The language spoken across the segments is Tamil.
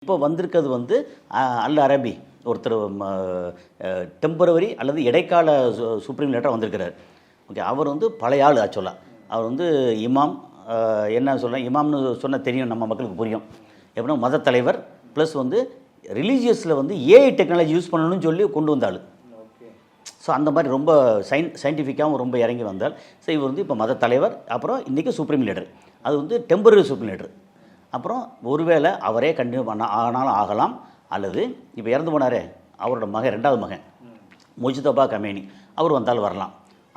இப்போ வந்திருக்கிறது வந்து அல் அரபி ஒருத்தர் டெம்பரவரி அல்லது இடைக்கால சுப்ரீம் லீடராக வந்திருக்கிறார். ஓகே, அவர் வந்து பழைய ஆள் ஆக்சுவலாக. அவர் வந்து இமாம், என்ன சொல்கிறேன், இமாம்னு சொன்னால் தெரியும், நம்ம மக்களுக்கு புரியும். எப்படின்னா மத தலைவர் ப்ளஸ் வந்து ரிலீஜியஸில் வந்து ஏஐ டெக்னாலஜி யூஸ் பண்ணணும்னு சொல்லி கொண்டு வந்தாள். ஸோ அந்த மாதிரி ரொம்ப சயின்டிஃபிக்காகவும் ரொம்ப இறங்கி வந்தால். ஸோ இவர் வந்து இப்போ மத தலைவர், அப்புறம் இன்றைக்கி சுப்ரீம் லீடர். அது வந்து டெம்பரரி சுப்ரீம் லீடர். அப்புறம் ஒருவேளை அவரே கண்டினியூ ஆனாலும் ஆகலாம், அல்லது இப்போ இறந்து போனாரே அவரோட மகன், ரெண்டாவது மகன் முஜ்தபா கமேனி, அவர் வந்தாலும் வரலாம்.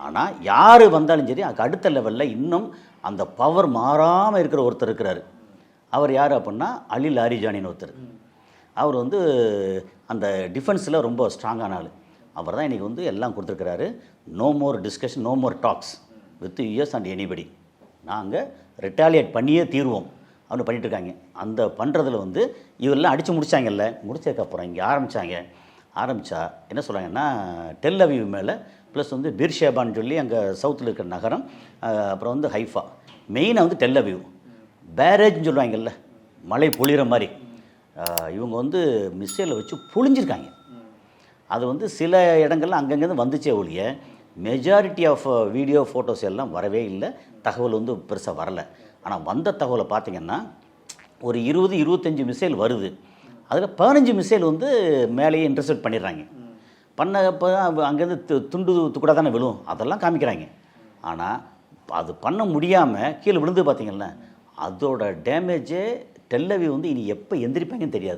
ஆனால் யார் வந்தாலும் சரி, அதுக்கு அடுத்த லெவலில் இன்னும் அந்த பவர் மாறாமல் இருக்கிற ஒருத்தர் இருக்கிறார். அவர் யார் அப்படின்னா அலி லாரிஜானின்னு ஒருத்தர். அவர் வந்து அந்த டிஃபென்ஸில் ரொம்ப ஸ்ட்ராங்கான ஆள். அவர் தான் இன்றைக்கி வந்து எல்லாம் கொடுத்துருக்கிறாரு. No more discussion, no more talks with US and anybody. நாங்கள் ரிட்டாலியேட் பண்ணியே தீர்வோம் அப்படின்னு பண்ணிட்டுருக்காங்க. அந்த பண்ணுறதுல வந்து இவரெல்லாம் அடித்து முடித்தாங்கல்ல, முடிச்சதுக்கப்புறம் இங்கே ஆரம்பித்தா என்ன சொல்கிறாங்கன்னா, டெல் அவீவ் மேலே ப்ளஸ் வந்து பீர்ஷேபான்னு சொல்லி அங்கே சவுத்தில் இருக்கிற நகரம், அப்புறம் வந்து ஹைஃபா, மெயினாக வந்து டெல் அவீவ் பேரேஜ்னு சொல்லுவாங்கல்ல, மழை பொழிகிற மாதிரி, இவங்க வந்து மிசைலை வச்சு பொழிஞ்சிருக்காங்க. அது வந்து சில இடங்கள்லாம் அங்கங்கேருந்து வந்துச்சே ஒழிய மெஜாரிட்டி ஆஃப் வீடியோ ஃபோட்டோஸ் எல்லாம் வரவே இல்லை. தகவல் வந்து பெருசாக வரலை. ஆனால் வந்த தகவலை பார்த்திங்கன்னா ஒரு 20-25 மிசைல் வருது. அதில் 15 மிசைல் வந்து மேலேயே இன்டர்செப்ட் பண்ணிடுறாங்க. பண்ணப்போ அங்கேருந்து துண்டு துக்கூட தானே விழும், அதெல்லாம் காமிக்கிறாங்க. ஆனால் அது பண்ண முடியாமல் கீழே விழுந்து பார்த்திங்கன்னா அதோட டேமேஜே டெல் அவீவ் வந்து இனி எப்போ எந்திரிப்பாங்கன்னு தெரியாது.